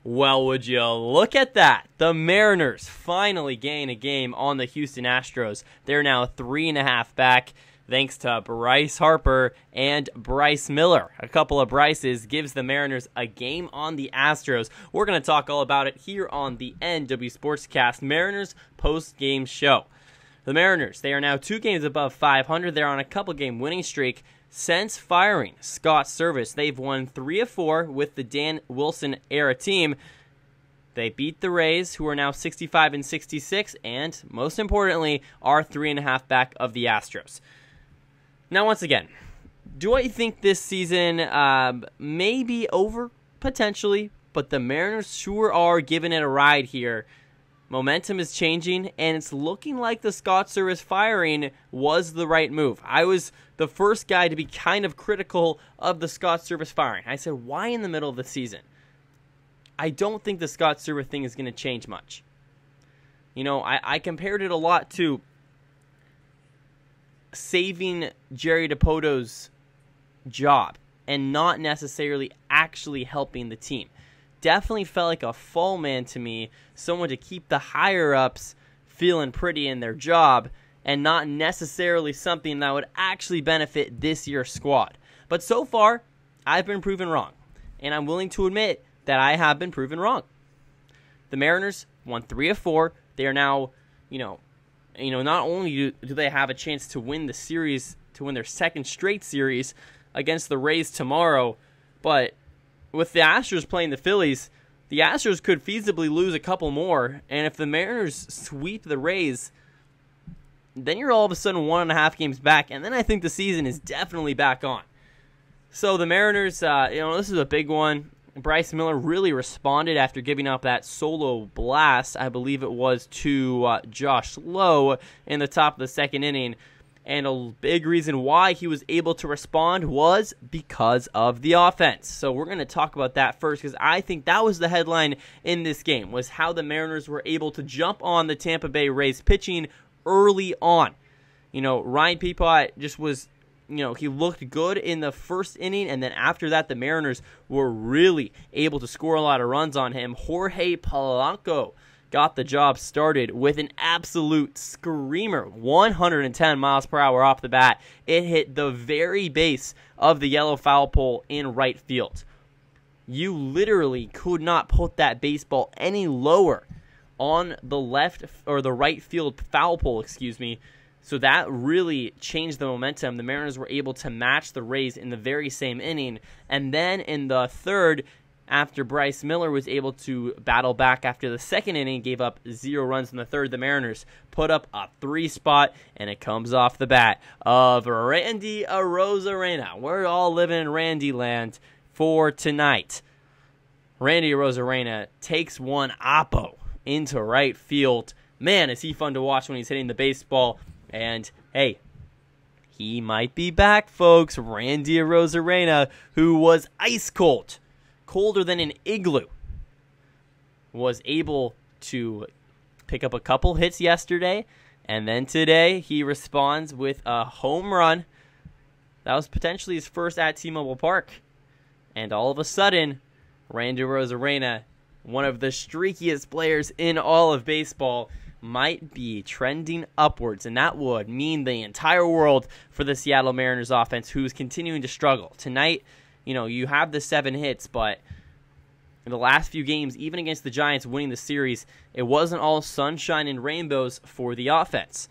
Well, would you look at that? The Mariners finally gain a game on the Houston Astros. They're now 3.5 back thanks to Bryce Harper and Bryce Miller. A couple of Bryces gives the Mariners a game on the Astros. We're going to talk all about it here on the NW Sportscast Mariners post-game show. The Mariners, they are now 2 games above 500. They're on a couple-game winning streak. Since firing Scott Servais, they've won 3 of 4 with the Dan Wilson-era team. They beat the Rays, who are now 65 and 66, and most importantly, are 3.5 back of the Astros. Now, once again, do I think this season may be over? Potentially, but the Mariners sure are giving it a ride here. Momentum is changing, and it's looking like the Scott Servais firing was the right move. I was the first guy to be kind of critical of the Scott Servais firing. I said, why in the middle of the season? I don't think the Scott Servais thing is going to change much. You know, I compared it a lot to saving Jerry DiPoto's job and not necessarily actually helping the team. Definitely felt like a fall man to me, someone to keep the higher-ups feeling pretty in their job and not necessarily something that would actually benefit this year's squad. But so far, I've been proven wrong, and I'm willing to admit that I have been proven wrong. The Mariners won 3 of 4. They are now, not only do they have a chance to win the series, to win their second straight series against the Rays tomorrow, but with the Astros playing the Phillies, the Astros could feasibly lose a couple more, and if the Mariners sweep the Rays, then you're all of a sudden 1.5 games back, and then I think the season is definitely back on. So the Mariners, this is a big one. Bryce Miller really responded after giving up that solo blast, I believe it was, to Josh Lowe in the top of the second inning. And a big reason why he was able to respond was because of the offense. So we're going to talk about that first because I think that was the headline in this game, was how the Mariners were able to jump on the Tampa Bay Rays pitching early on. Ryan Peapot just was, he looked good in the first inning, and then after that, the Mariners were really able to score a lot of runs on him. Jorge Polanco got the job started with an absolute screamer, 110 miles per hour off the bat. It hit the very base of the yellow foul pole in right field. You literally could not put that baseball any lower on the left or the right field foul pole, So that really changed the momentum. The Mariners were able to match the Rays in the very same inning. And then in the third, after Bryce Miller was able to battle back after the second inning, gave up 0 runs in the third, the Mariners put up a 3 spot, and it comes off the bat of Randy Arozarena. We're all living in Randy land for tonight. Randy Arozarena takes one oppo into right field. Man, is he fun to watch when he's hitting the baseball. And, hey, he might be back, folks. Randy Arozarena, who was ice cold, colder than an igloo, was able to pick up a couple hits yesterday, and then today he responds with a home run. That was potentially his first at T-Mobile Park. And all of a sudden, Randy Arozarena, one of the streakiest players in all of baseball, might be trending upwards, and that would mean the entire world for the Seattle Mariners offense, who's continuing to struggle. Tonight, you have the 7 hits, but in the last few games, even against the Giants winning the series, it wasn't all sunshine and rainbows for the offense.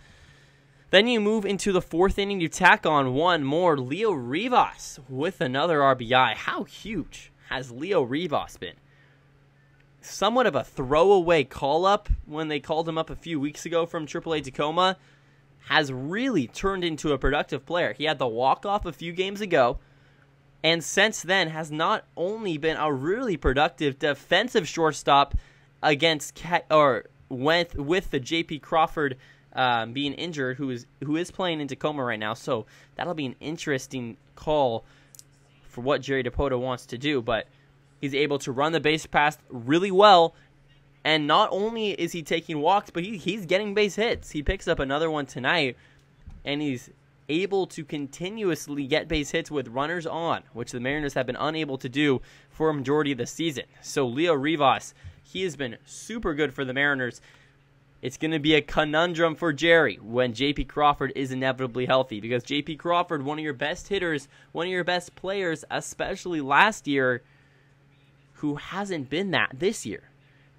Then you move into the 4th inning, you tack on one more, Leo Rivas with another RBI. How huge has Leo Rivas been? Somewhat of a throwaway call-up when they called him up a few weeks ago from AAA Tacoma, has really turned into a productive player. He had the walk-off a few games ago, and since then has not only been a really productive defensive shortstop against with the J.P. Crawford being injured, who is playing in Tacoma right now. So that'll be an interesting call for what Jerry DiPoto wants to do, but he's able to run the base pass really well, and not only is he taking walks, but he's getting base hits. He picks up another one tonight, and he's able to continuously get base hits with runners on, which the Mariners have been unable to do for a majority of the season. So Leo Rivas, he has been super good for the Mariners. It's going to be a conundrum for Jerry when J.P. Crawford is inevitably healthy, because J.P. Crawford, one of your best hitters, one of your best players, especially last year, who hasn't been that this year.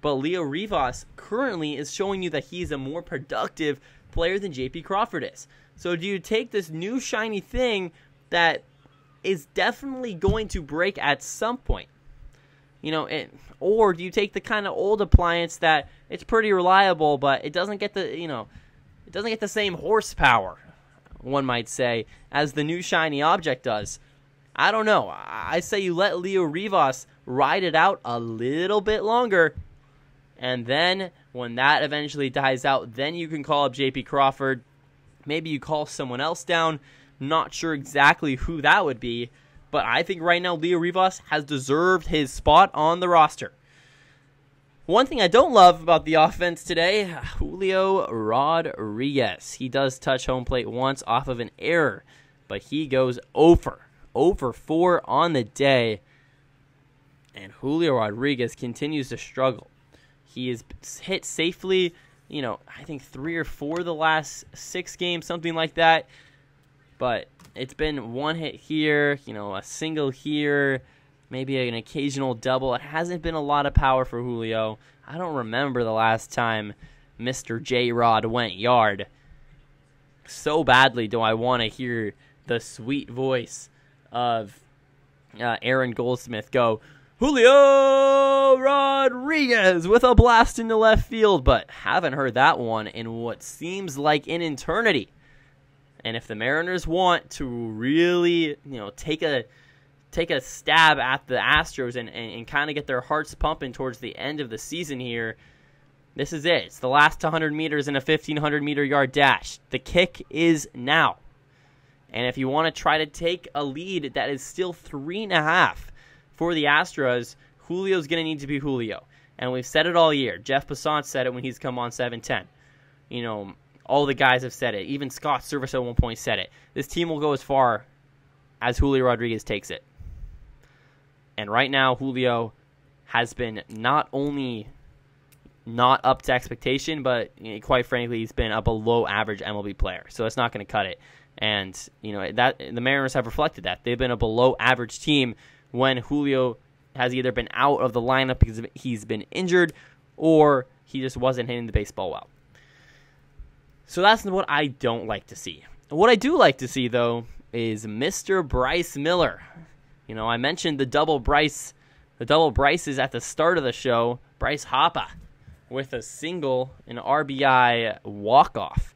But Leo Rivas currently is showing you that he's a more productive player than J.P. Crawford is. So do you take this new shiny thing that is definitely going to break at some point? Or do you take the kind of old appliance that it's pretty reliable, but it doesn't get the same horsepower, one might say, as the new shiny object does? I don't know. I say you let Leo Rivas ride it out a little bit longer, and then when that eventually dies out, then you can call up J.P. Crawford. Maybe you call someone else down. Not sure exactly who that would be, but I think right now Leo Rivas has deserved his spot on the roster. One thing I don't love about the offense today, Julio Rodriguez. He does touch home plate once off of an error, but he goes 0 for 4 on the day, and Julio Rodriguez continues to struggle. He is hit safely, I think 3 or 4 the last 6 games, something like that. But it's been one hit here, a single here, maybe an occasional double. It hasn't been a lot of power for Julio. I don't remember the last time Mr. J-Rod went yard. So badly do I want to hear the sweet voice of Aaron Goldsmith go, Julio Rodriguez with a blast into left field, but haven't heard that one in what seems like an eternity. And if the Mariners want to really, take a stab at the Astros and kind of get their hearts pumping towards the end of the season here, this is it. It's the last 100 meters in a 1,500-meter yard dash. The kick is now. And if you want to try to take a lead that is still 3.5 for the Astros, Julio's going to need to be Julio. And we've said it all year. Jeff Passan said it when he's come on 710. All the guys have said it. Even Scott Service at one point said it. This team will go as far as Julio Rodriguez takes it. And right now, Julio has been not only not up to expectation, but quite frankly, he's been a below-average MLB player. So it's not going to cut it. And that the Mariners have reflected that. They've been a below-average team when Julio has either been out of the lineup because he's been injured or he just wasn't hitting the baseball well. So that's what I don't like to see. What I do like to see, though, is Mr. Bryce Miller. I mentioned the double Bryces at the start of the show. Bryce Harper with a single, an RBI walk-off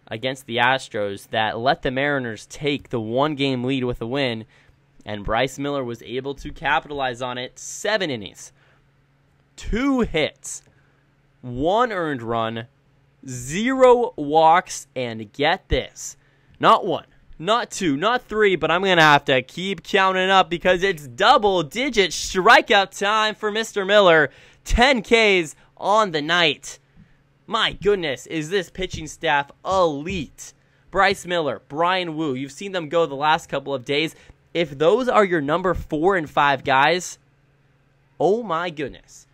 against the Astros that let the Mariners take the one-game lead with a win, and Bryce Miller was able to capitalize on it. 7 innings, 2 hits, 1 earned run, 0 walks, and get this, not 1, not 2, not 3, but I'm going to have to keep counting up because it's double-digit strikeout time for Mr. Miller. 10 Ks on the night. My goodness, is this pitching staff elite. Bryce Miller, Brian Wu, you've seen them go the last couple of days. If those are your number 4 and 5 guys, oh my goodness.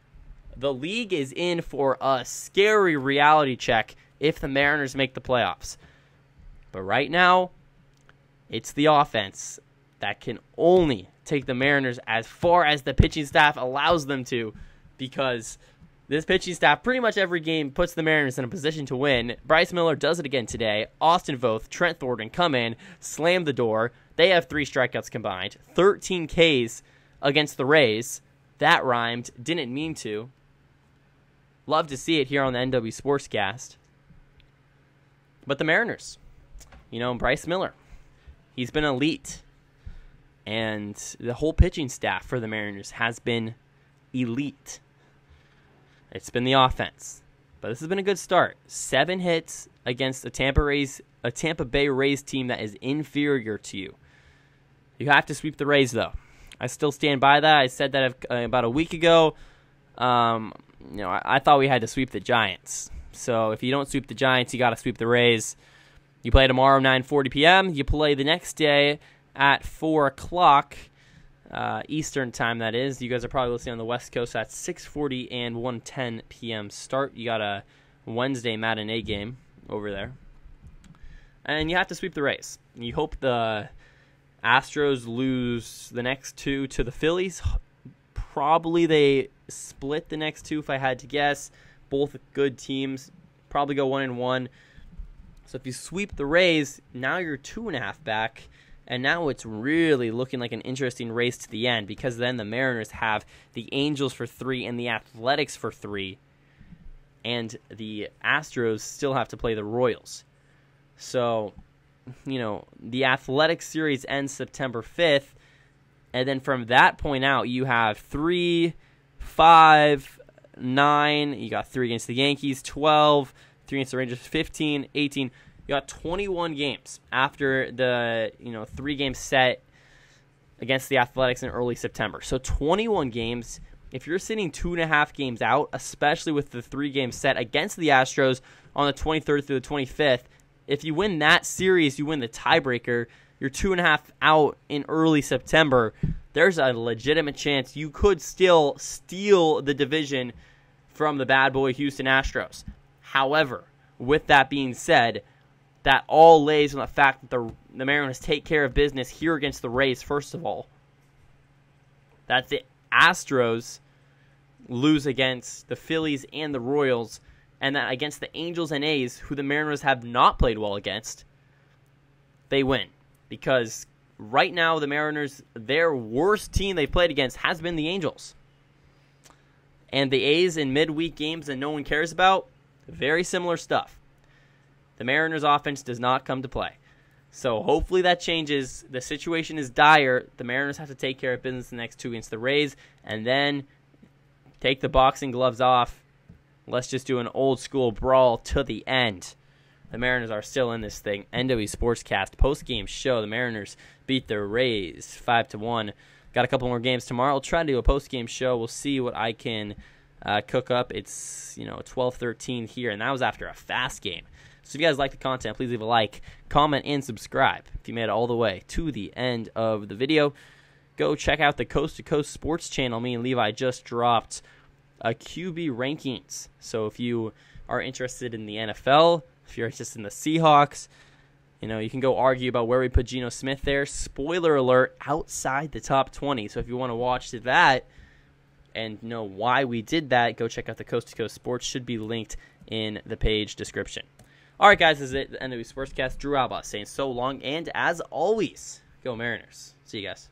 The league is in for a scary reality check if the Mariners make the playoffs. But right now, it's the offense that can only take the Mariners as far as the pitching staff allows them to, because this pitching staff pretty much every game puts the Mariners in a position to win. Bryce Miller does it again today. Austin Voth, Trent Thornton come in, slam the door. They have 3 strikeouts combined. 13 Ks against the Rays. That rhymed. Didn't mean to. Love to see it here on the NW Sportscast. But the Mariners, Bryce Miller, he's been elite. And the whole pitching staff for the Mariners has been elite. It's been the offense. But this has been a good start. 7 hits against a Tampa Bay Rays team that is inferior to you. You have to sweep the Rays, though. I still stand by that. I said that about a week ago. I thought we had to sweep the Giants. So if you don't sweep the Giants, you got to sweep the Rays. You play tomorrow 9:40 p.m. You play the next day at 4 o'clock Eastern time, that is. You guys are probably listening on the West Coast at 6:40 and 1:10 p.m. start. You got a Wednesday matinee game over there. And you have to sweep the Rays. You hope the Astros lose the next two to the Phillies. Probably they split the next two if I had to guess. Both good teams. Probably go 1-1. So if you sweep the Rays, now you're 2.5 back. And now it's really looking like an interesting race to the end, because then the Mariners have the Angels for 3 and the Athletics for 3. And the Astros still have to play the Royals. So, the Athletics series ends September 5th. And then from that point out, you have 3, 5, 9. You got 3 against the Yankees, 12. 3 against the Rangers, 15, 18. You got 21 games after the 3-game set against the Athletics in early September. So 21 games. If you're sitting 2.5 games out, especially with the 3-game set against the Astros on the 23rd through the 25th, if you win that series, you win the tiebreaker. You're 2.5 out in early September. There's a legitimate chance you could still steal the division from the bad boy Houston Astros. However, with that being said, that all lays on the fact that the Mariners take care of business here against the Rays, first of all. That the Astros lose against the Phillies and the Royals, and that against the Angels and A's, who the Mariners have not played well against, they win. Because right now, the Mariners, their worst team they played against has been the Angels. And the A's in midweek games that no one cares about, very similar stuff. The Mariners' offense does not come to play. So hopefully that changes. The situation is dire. The Mariners have to take care of business the next 2 against the Rays, and then take the boxing gloves off. Let's just do an old-school brawl to the end. The Mariners are still in this thing. NW Sportscast post-game show. The Mariners beat the Rays 5-1. Got a couple more games tomorrow. I'll try to do a post-game show. We'll see what I can cook up. It's 12:13 here, and that was after a fast game. So if you guys like the content, please leave a like, comment, and subscribe. If you made it all the way to the end of the video, go check out the Coast to Coast Sports channel. Me and Levi just dropped a QB rankings. So if you are interested in the NFL, if you're interested in the Seahawks, you can go argue about where we put Geno Smith there. Spoiler alert, outside the top 20. So if you want to watch that and know why we did that, go check out the Coast to Coast Sports. Should be linked in the page description. All right, guys, this is it. The NW Sportscast. Drew Alba saying so long. And as always, go Mariners. See you guys.